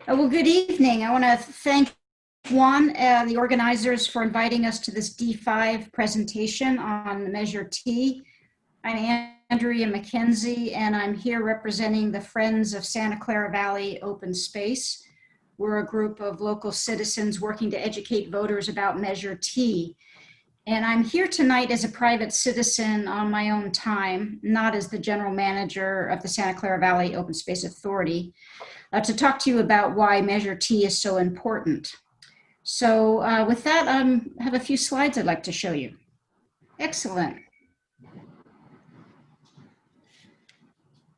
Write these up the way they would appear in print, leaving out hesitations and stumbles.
Well, good evening. I want to thank the organizers, for inviting us to this D5 presentation on Measure T. I'm Andrea Mackenzie, and I'm here representing the Friends of Santa Clara Valley Open Space. We're a group of local citizens working to educate voters about Measure T. And I'm here tonight as a private citizen on my own time, not as the general manager of the Santa Clara Valley Open Space Authority, to talk to you about why Measure T is so important. So with that, I have a few slides I'd like to show you. Excellent.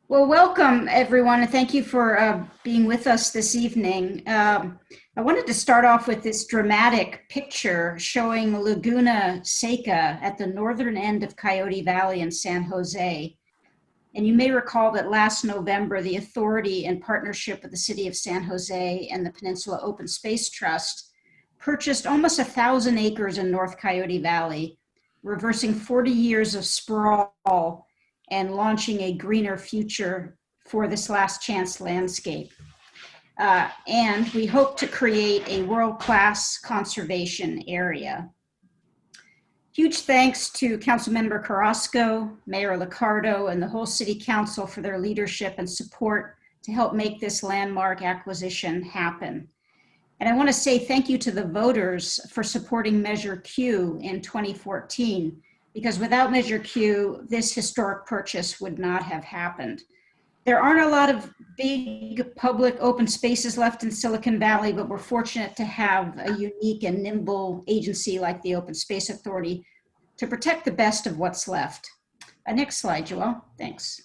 Well, welcome everyone, and thank you for being with us this evening. I wanted to start off with this dramatic picture showing Laguna Seca at the northern end of Coyote Valley in San Jose. And you may recall that last November, the authority, in partnership with the city of San Jose and the Peninsula Open Space Trust, purchased almost 1,000 acres in North Coyote Valley, reversing 40 years of sprawl and launching a greener future for this last chance landscape. And we hope to create a world-class conservation area. Huge thanks to Councilmember Carrasco, Mayor Liccardo, and the whole City Council for their leadership and support to help make this landmark acquisition happen. And I want to say thank you to the voters for supporting Measure Q in 2014, because without Measure Q, this historic purchase would not have happened. There aren't a lot of big public open spaces left in Silicon Valley, but we're fortunate to have a unique and nimble agency like the Open Space Authority to protect the best of what's left. Next slide, Joelle. Thanks.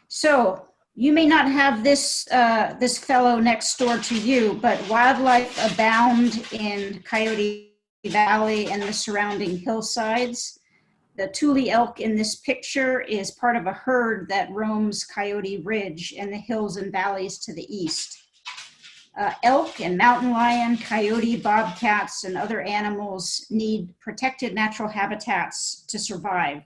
So you may not have this, this fellow next door to you, but wildlife abound in Coyote Valley and the surrounding hillsides. The Tule elk in this picture is part of a herd that roams Coyote Ridge and the hills and valleys to the east. Elk and mountain lion, coyote, bobcats, and other animals need protected natural habitats to survive.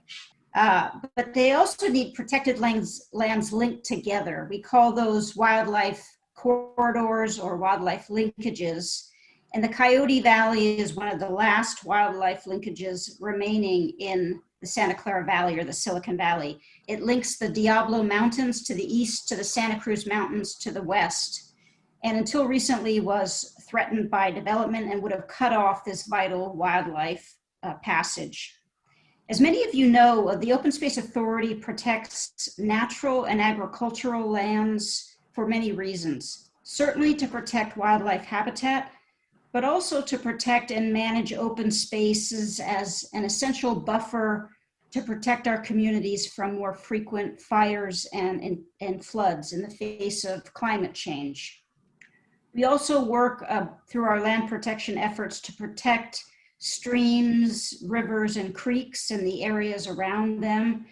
But they also need protected lands linked together. We call those wildlife corridors or wildlife linkages. And the Coyote Valley is one of the last wildlife linkages remaining in the Santa Clara Valley or the Silicon Valley. It links the Diablo Mountains to the east to the Santa Cruz Mountains to the west, and until recently was threatened by development and would have cut off this vital wildlife passage. As many of you know, the Open Space Authority protects natural and agricultural lands for many reasons. Certainly to protect wildlife habitat, but also to protect and manage open spaces as an essential buffer to protect our communities from more frequent fires and floods in the face of climate change. We also work through our land protection efforts to protect streams, rivers, and creeks and the areas around them,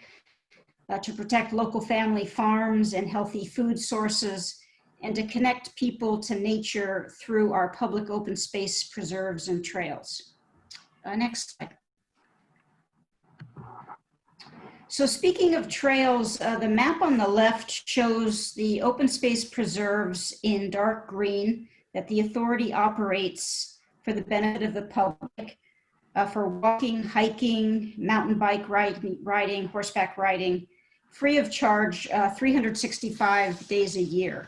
to protect local family farms and healthy food sources, and to connect people to nature through our public open space preserves and trails. Next slide. So speaking of trails, the map on the left shows the open space preserves in dark green that the authority operates for the benefit of the public for walking, hiking, mountain bike riding, horseback riding, free of charge 365 days a year.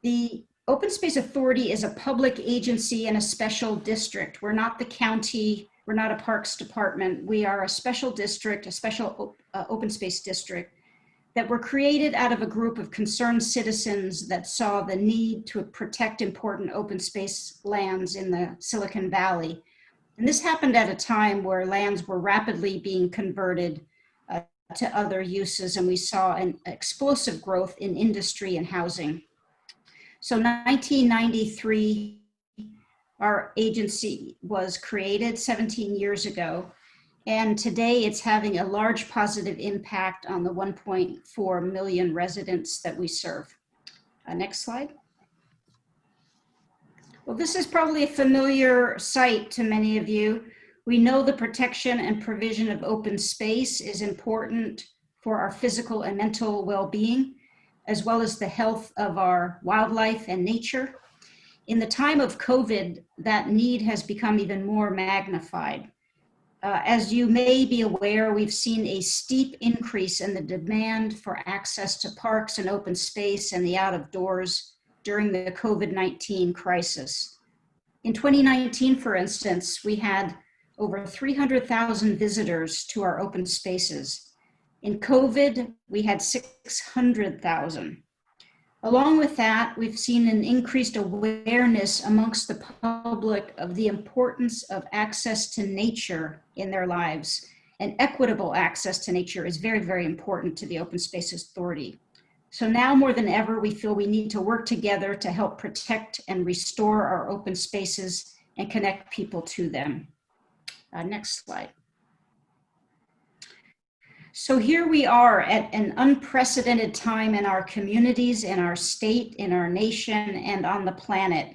The Open Space Authority is a public agency and a special district. We're not the county, we're not a parks department. We are a special district, a special open space district that were created out of a group of concerned citizens that saw the need to protect important open space lands in the Silicon Valley. And this happened at a time where lands were rapidly being converted to other uses, and we saw an explosive growth in industry and housing. So 1993, our agency was created 17 years ago, and today it's having a large positive impact on the 1.4 million residents that we serve. Next slide. Well, this is probably a familiar sight to many of you. We know the protection and provision of open space is important for our physical and mental well-being. as well as the health of our wildlife and nature. In the time of COVID, that need has become even more magnified. As you may be aware, we've seen a steep increase in the demand for access to parks and open space and the out of doors during the COVID-19 crisis. In 2019, for instance, we had over 300,000 visitors to our open spaces. In COVID, we had 600,000. Along with that, we've seen an increased awareness amongst the public of the importance of access to nature in their lives. And equitable access to nature is very, very important to the Open Space Authority. So now more than ever, we feel we need to work together to help protect and restore our open spaces and connect people to them. Next slide. So here we are at an unprecedented time in our communities, in our state, in our nation, and on the planet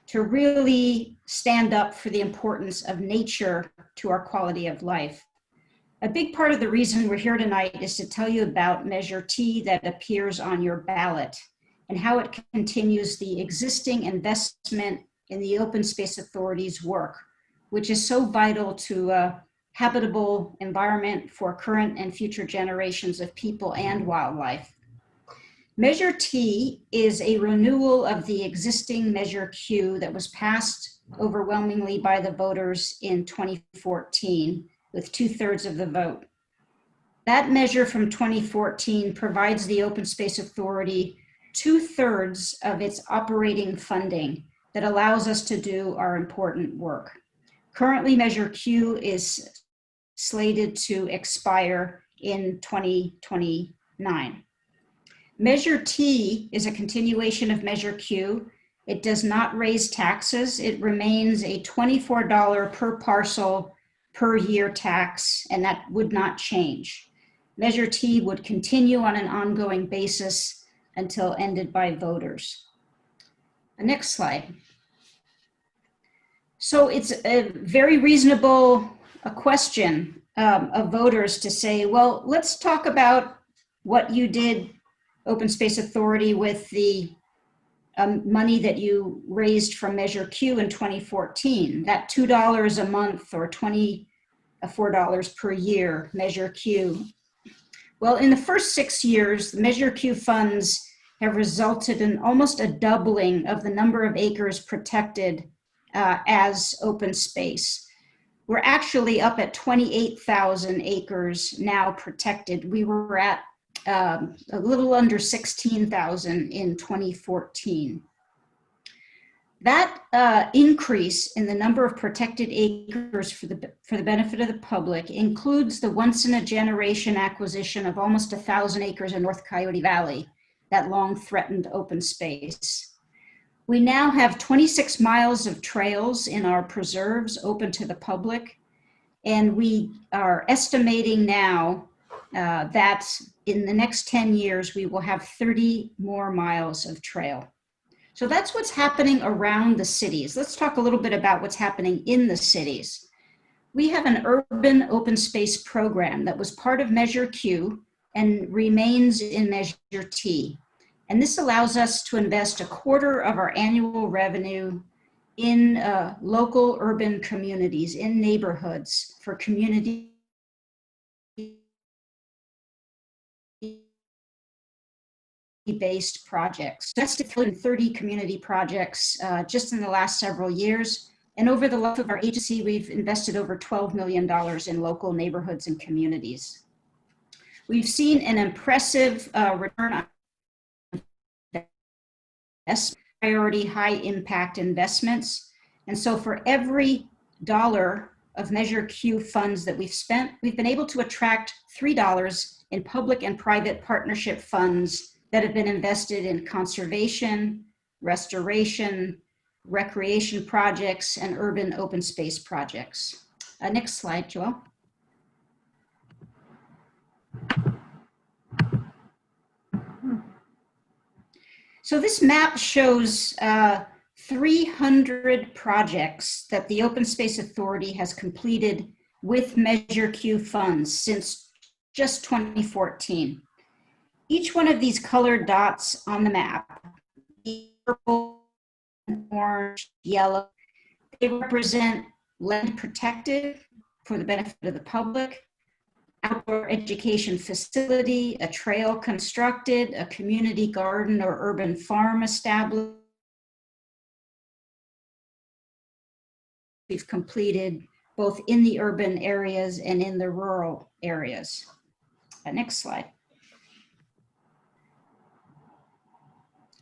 to really stand up for the importance of nature to our quality of life. A big part of the reason we're here tonight is to tell you about Measure T that appears on your ballot and how it continues the existing investment in the Open Space Authority's work, which is so vital to habitable environment for current and future generations of people and wildlife. Measure T is a renewal of the existing Measure Q that was passed overwhelmingly by the voters in 2014 with 2/3 of the vote. That measure from 2014 provides the Open Space Authority 2/3 of its operating funding that allows us to do our important work. Currently, Measure Q is slated to expire in 2029. Measure T is a continuation of Measure Q. It does not raise taxes. It remains a $24 per parcel per year tax, and that would not change. Measure T would continue on an ongoing basis until ended by voters. Next slide. So it's a very reasonable question of voters to say, well, let's talk about what you did, Open Space Authority, with the money that you raised from Measure Q in 2014, that $2 a month or $24 per year, Measure Q. Well, in the first 6 years, the Measure Q funds have resulted in almost a doubling of the number of acres protected as open space. We're actually up at 28,000 acres now protected. We were at a little under 16,000 in 2014. That increase in the number of protected acres for the benefit of the public includes the once-in-a-generation acquisition of almost 1,000 acres in North Coyote Valley, that long-threatened open space. We now have 26 miles of trails in our preserves open to the public, and we are estimating now that in the next 10 years, we will have 30 more miles of trail. So that's what's happening around the cities. Let's talk a little bit about what's happening in the cities. We have an urban open space program that was part of Measure Q and remains in Measure T. And this allows us to invest 1/4 of our annual revenue in local urban communities, in neighborhoods for community based projects. That's 30 community projects just in the last several years. And over the life of our agency, we've invested over $12 million in local neighborhoods and communities. We've seen an impressive return on priority high impact investments. And so for every dollar of Measure Q funds that we've spent, we've been able to attract $3 in public and private partnership funds that have been invested in conservation, restoration, recreation projects, and urban open space projects. Next slide, Joelle. So this map shows 300 projects that the Open Space Authority has completed with Measure Q funds since just 2014. each one of these colored dots on the map, purple, orange, yellow, they represent land protected for the benefit of the public, outdoor education facility, a trail constructed, a community garden or urban farm established. We've completed both in the urban areas and in the rural areas. Next slide.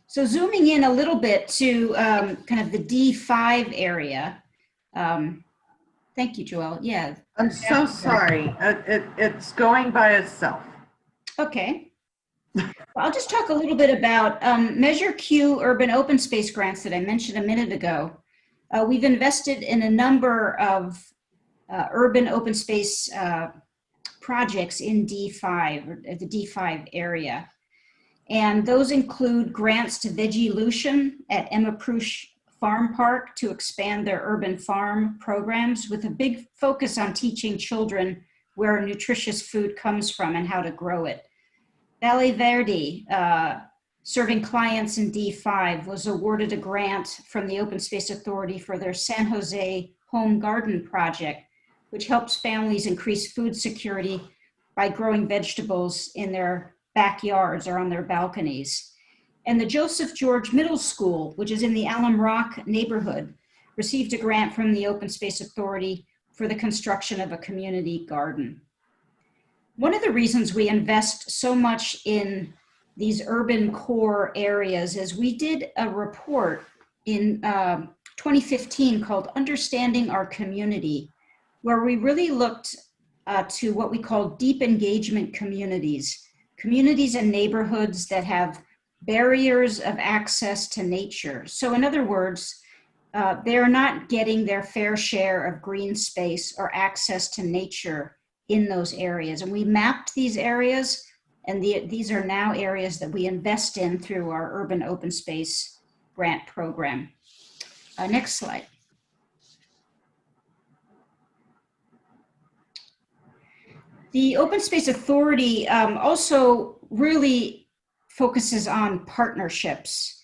So zooming in a little bit to kind of the D5 area. Thank you, Joelle. Yeah. I'm so sorry. It's going by itself. Okay. Well, I'll just talk a little bit about Measure Q urban open space grants that I mentioned a minute ago. We've invested in a number of urban open space projects in D5, or the D5 area. And those include grants to Vegilution at Emma Prush Farm Park to expand their urban farm programs with a big focus on teaching children where nutritious food comes from and how to grow it. Valley Verde, serving clients in D5, was awarded a grant from the Open Space Authority for their San Jose Home Garden Project, which helps families increase food security by growing vegetables in their backyards or on their balconies. And the Joseph George Middle School, which is in the Alum Rock neighborhood, received a grant from the Open Space Authority for the construction of a community garden. One of the reasons we invest so much in these urban core areas is we did a report in 2015 called Understanding Our Community, where we really looked to what we call deep engagement communities and neighborhoods that have barriers of access to nature. So in other words, they're not getting their fair share of green space or access to nature in those areas. And we mapped these areas, and these are now areas that we invest in through our Urban Open Space grant program. Next slide. The Open Space Authority also really focuses on partnerships.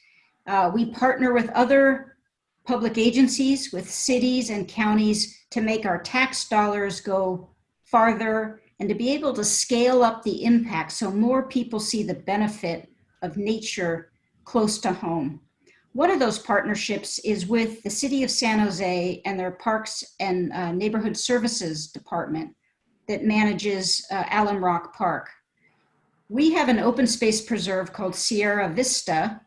We partner with other public agencies, with cities and counties, to make our tax dollars go farther and to be able to scale up the impact so more people see the benefit of nature close to home. One of those partnerships is with the City of San Jose and their Parks and Neighborhood Services Department that manages Alum Rock Park. We have an open space preserve called Sierra Vista,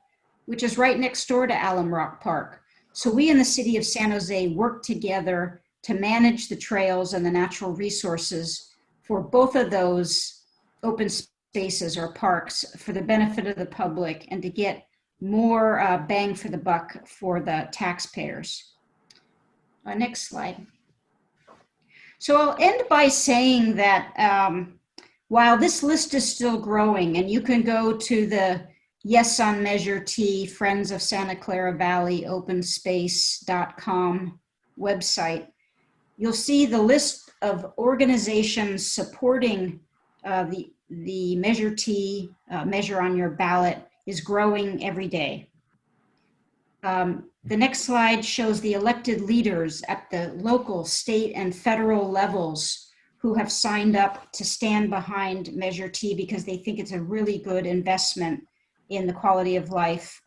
which is right next door to Alum Rock Park. So we in the City of San Jose work together to manage the trails and the natural resources for both of those open spaces or parks for the benefit of the public and to get more bang for the buck for the taxpayers. Next slide. So I'll end by saying that while this list is still growing, and you can go to the Yes on Measure T, Friends of Santa Clara Valley OpenSpace.com website, you'll see the list of organizations supporting the Measure T, measure on your ballot, is growing every day. The next slide shows the elected leaders at the local, state, and federal levels who have signed up to stand behind Measure T because they think it's a really good investment in the quality of life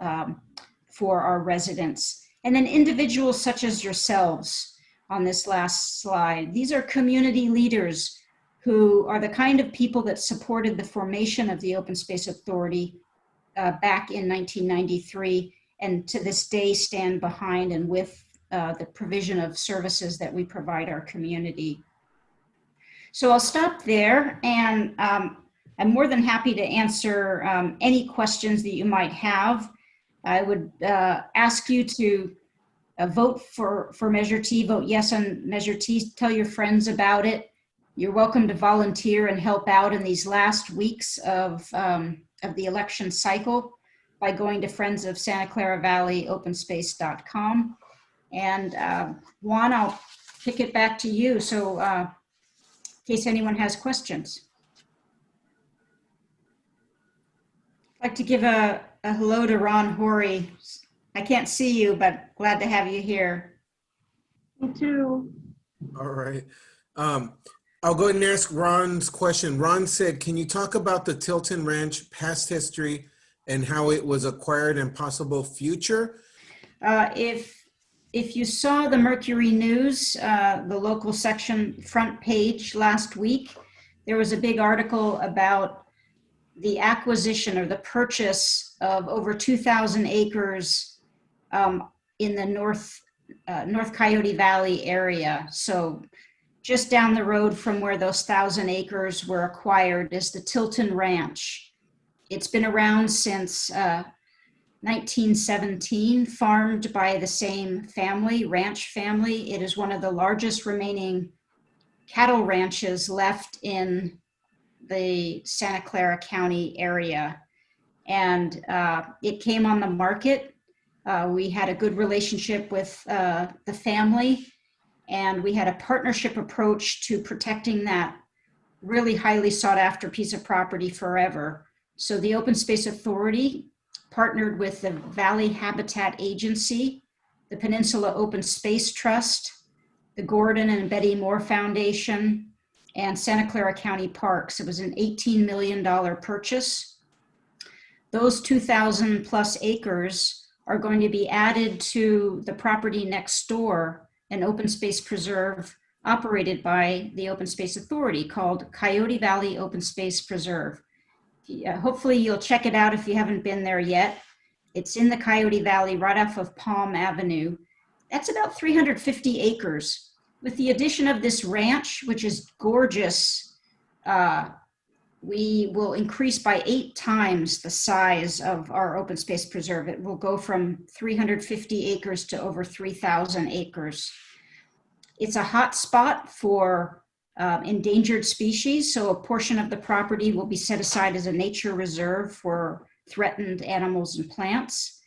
for our residents. And then individuals such as yourselves on this last slide. These are community leaders who are the kind of people that supported the formation of the Open Space Authority back in 1993, and to this day stand behind and with the provision of services that we provide our community. So I'll stop there, and I'm more than happy to answer any questions that you might have. I would ask you to vote for Measure T, vote yes on Measure T, tell your friends about it. You're welcome to volunteer and help out in these last weeks of the election cycle by going to Friends of Santa Clara Valley OpenSpace.com. And Juan, I'll kick it back to you. So in case anyone has questions. I'd like to give a hello to Ron Horry. I can't see you, but glad to have you here. Me too. All right. Um, I'll go ahead and ask Ron's question. Ron said, can you talk about the Tilton Ranch past history and how it was acquired and possible future? If you saw the Mercury News, the local section front page last week, there was a big article about the acquisition or the purchase of over 2,000 acres in the North Coyote Valley area. So just down the road from where those 1,000 acres were acquired is the Tilton Ranch. It's been around since 1917, farmed by the same family, ranch family. It is one of the largest remaining cattle ranches left in the Santa Clara County area. And it came on the market. We had a good relationship with the family, and we had a partnership approach to protecting that really highly sought after piece of property forever. So the Open Space Authority partnered with the Valley Habitat Agency, the Peninsula Open Space Trust, the Gordon and Betty Moore Foundation, and Santa Clara County Parks. It was an $18 million purchase. Those 2,000 plus acres are going to be added to the property next door, an open space preserve operated by the Open Space Authority called Coyote Valley Open Space Preserve. Hopefully you'll check it out if you haven't been there yet. It's in the Coyote Valley right off of Palm Avenue. That's about 350 acres. With the addition of this ranch, which is gorgeous, we will increase by 8 times the size of our open space preserve. It will go from 350 acres to over 3,000 acres. It's a hot spot for endangered species, so a portion of the property will be set aside as a nature reserve for threatened animals and plants.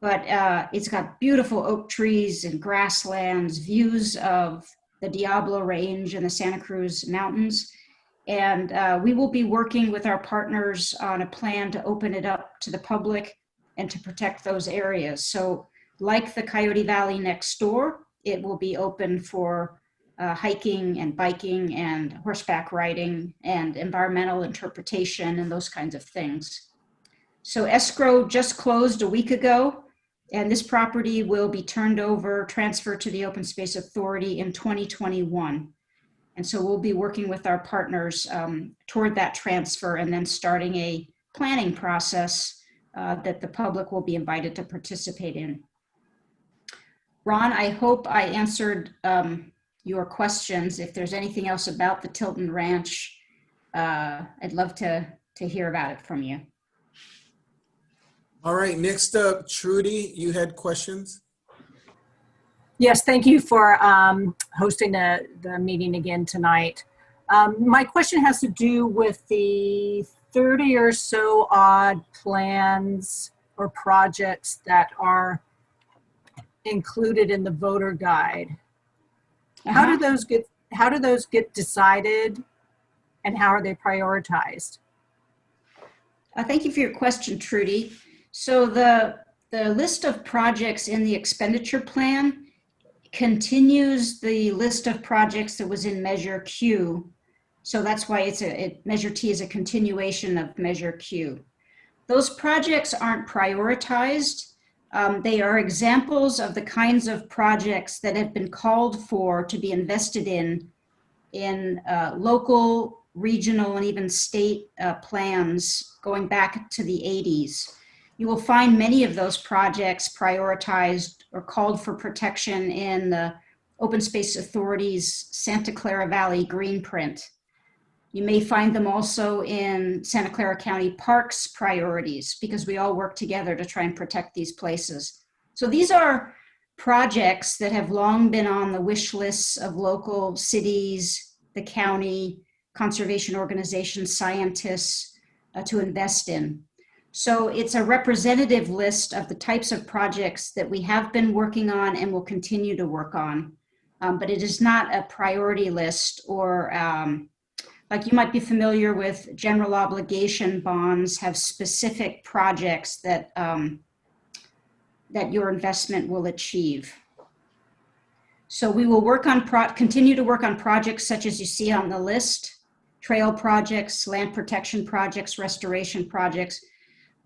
But it's got beautiful oak trees and grasslands, views of the Diablo Range and the Santa Cruz Mountains. And we will be working with our partners on a plan to open it up to the public and to protect those areas. So like the Coyote Valley next door, it will be open for hiking and biking and horseback riding and environmental interpretation and those kinds of things. So escrow just closed a week ago, and this property will be turned over, transferred to the Open Space Authority in 2021. And so we'll be working with our partners toward that transfer and then starting a planning process that the public will be invited to participate in. Ron, I hope I answered your questions. If there's anything else about the Tilton Ranch, I'd love to hear about it from you. All right, next up, Trudy, you had questions? Yes, thank you for hosting the meeting again tonight. My question has to do with the 30 or so odd plans or projects that are included in the voter guide. How do those get decided, and how are they prioritized? Thank you for your question, Trudy. So the list of projects in the expenditure plan continues the list of projects that was in Measure Q. So that's why Measure T is a continuation of Measure Q. Those projects aren't prioritized. They are examples of the kinds of projects that have been called for to be invested in local, regional, and even state plans going back to the 80s. You will find many of those projects prioritized or called for protection in the Open Space Authority's Santa Clara Valley Green Print. You may find them also in Santa Clara County Parks priorities, because we all work together to try and protect these places. So these are projects that have long been on the wish lists of local cities, the county, conservation organizations, scientists to invest in. So it's a representative list of the types of projects that we have been working on and will continue to work on. But it is not a priority list or like you might be familiar with general obligation bonds have specific projects that, that your investment will achieve. So we will work on, continue to work on projects such as you see on the list, trail projects, land protection projects, restoration projects.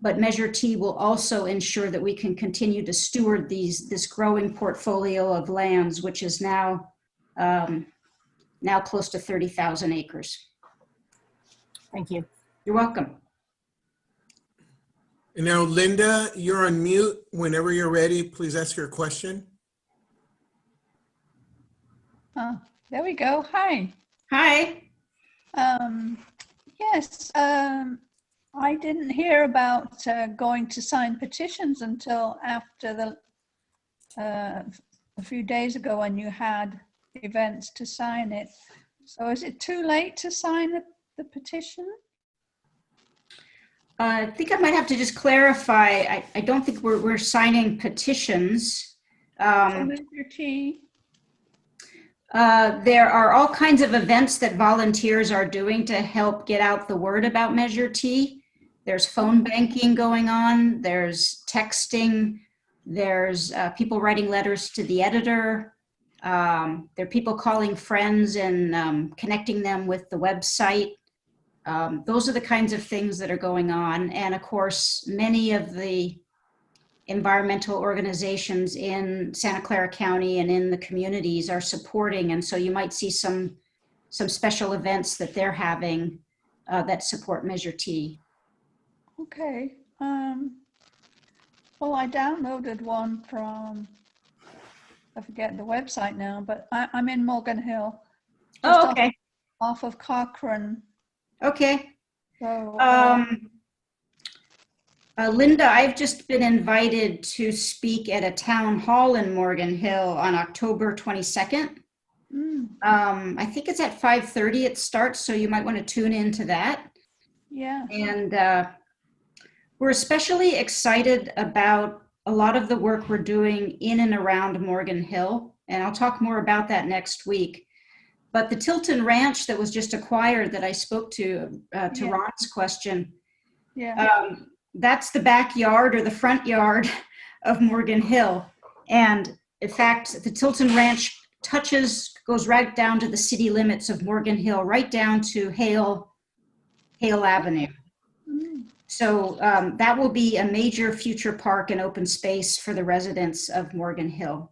But Measure T will also ensure that we can continue to steward this growing portfolio of lands, which is now, now close to 30,000 acres. Thank you. You're welcome. And now, Linda, you're on mute. Whenever you're ready, please ask your question. There we go. Hi. Hi. Yes, I didn't hear about going to sign petitions until after the a few days ago when you had events to sign it. So is it too late to sign the petition? I think I might have to just clarify. I don't think we're signing petitions. Measure T. There are all kinds of events that volunteers are doing to help get out the word about Measure T. There's phone banking going on. There's texting. There's people writing letters to the editor. There are people calling friends and connecting them with the website. Those are the kinds of things that are going on. And of course, many of the environmental organizations in Santa Clara County and in the communities are supporting. And so you might see some special events that they're having that support Measure T. Okay. Well, I downloaded one from, I forget the website now, but I'm in Morgan Hill. Oh, okay. Off of Cochrane. Okay. So, Linda, I've just been invited to speak at a town hall in Morgan Hill on October 22nd. I think it's at 5:30 it starts, so you might want to tune into that. yeah. And we're especially excited about a lot of the work we're doing in and around Morgan Hill, and I'll talk more about that next week. But the Tilton Ranch that was just acquired that I spoke to Yeah. Ron's question, Yeah. that's the backyard or the front yard of Morgan Hill. And in fact, the Tilton Ranch goes right down to the city limits of Morgan Hill, right down to Hale Avenue. So that will be a major future park and open space for the residents of Morgan Hill.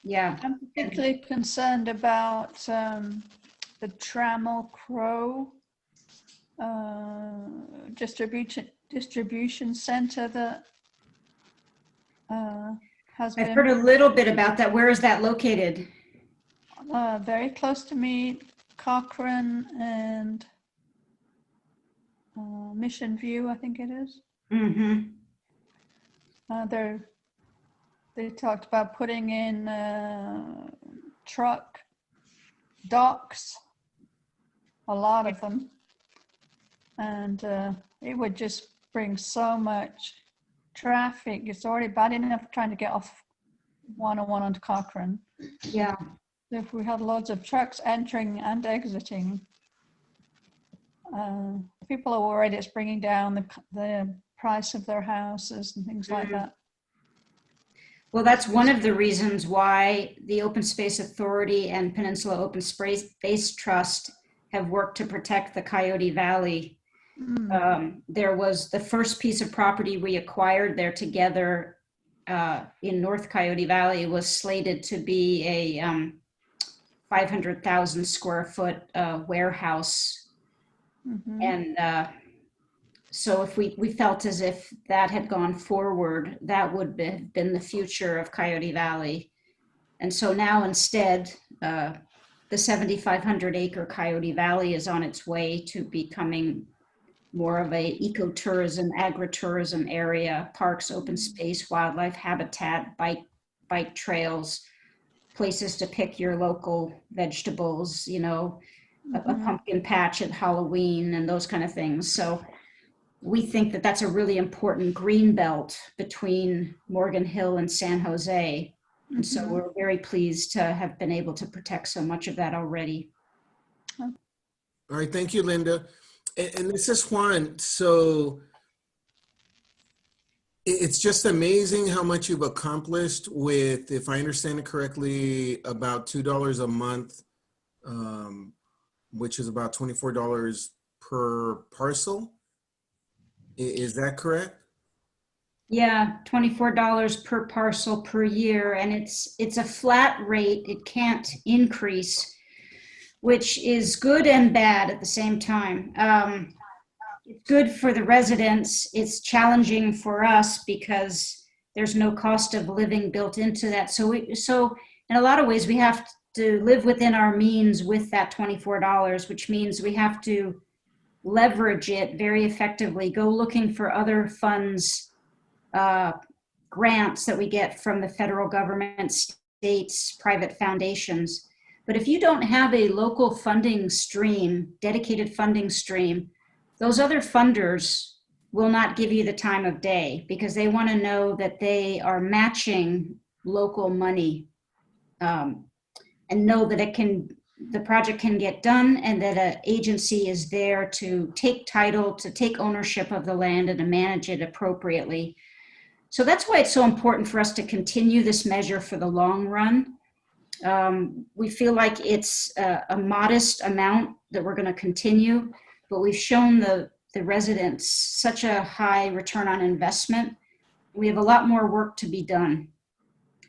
Yeah. I'm particularly concerned about the Trammell Crow distribution center that has I've been heard a little bit about that. Where is that located? very close to me, Cochrane and Mission View, I think it is. Mm-hmm. They talked about putting in truck docks, a lot of them, and it would just bring so much traffic. It's already bad enough trying to get off 101 onto Cochrane. Yeah. If we had loads of trucks entering and exiting, people are worried it's bringing down the price of their houses and things like that. Well, that's one of the reasons why the Open Space Authority and Peninsula Open Space Trust have worked to protect the Coyote Valley. There was the first piece of property we acquired there together in North Coyote Valley was slated to be a 500,000 square foot warehouse. And so if we felt as if that had gone forward, that would have been the future of Coyote Valley. And so now instead, the 7,500 acre Coyote Valley is on its way to becoming more of a ecotourism, agritourism area, parks, open space, wildlife habitat, bike trails, places to pick your local vegetables, you know, a pumpkin patch at Halloween and those kind of things. So we think that that's a really important green belt between Morgan Hill and San Jose. And so we're very pleased to have been able to protect so much of that already. All right, thank you, Linda. And this is Juan. So it's just amazing how much you've accomplished with, if I understand it correctly, about $2 a month, which is about $24 per parcel. Is that correct? Yeah, $24 per parcel per year, and it's a flat rate. It can't increase, which is good and bad at the same time. It's good for the residents. It's challenging for us because there's no cost of living built into that. So in a lot of ways, we have to live within our means with that $24, which means we have to leverage it very effectively, go looking for other funds, grants that we get from the federal government, states, private foundations. But if you don't have a local funding stream, dedicated funding stream, those other funders will not give you the time of day because they want to know that they are matching local money, and know that the project can get done and that an agency is there to take title, to take ownership of the land and to manage it appropriately. So that's why it's so important for us to continue this measure for the long run. We feel like it's a modest amount that we're going to continue, but we've shown the residents such a high return on investment. We have a lot more work to be done.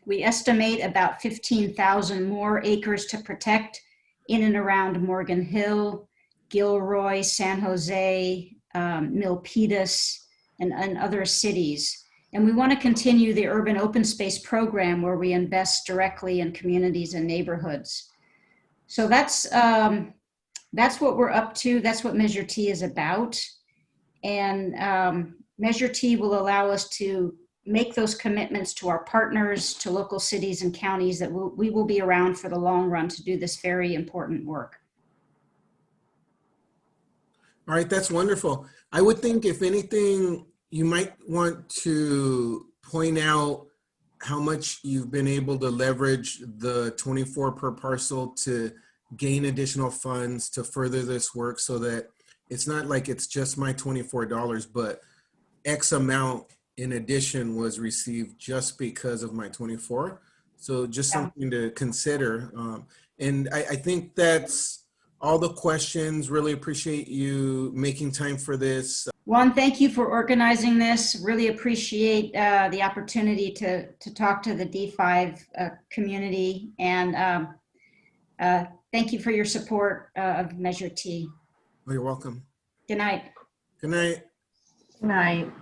We estimate about 15,000 more acres to protect in and around Morgan Hill, Gilroy, San Jose, Milpitas, and other cities. And we want to continue the urban open space program where we invest directly in communities and neighborhoods. So that's what we're up to. That's what Measure T is about. And Measure T will allow us to make those commitments to our partners, to local cities and counties that we will be around for the long run to do this very important work. All right, that's wonderful. I would think if anything, you might want to point out how much you've been able to leverage the 24 per parcel to gain additional funds to further this work so that it's not like it's just my $24, but X amount in addition was received just because of my 24. So just something to consider. And I think that's all the questions. Really appreciate you making time for this. Juan, thank you for organizing this. Really appreciate the opportunity to talk to the D5 community. And thank you for your support of Measure T. You're welcome. Good night. Good night. Good night.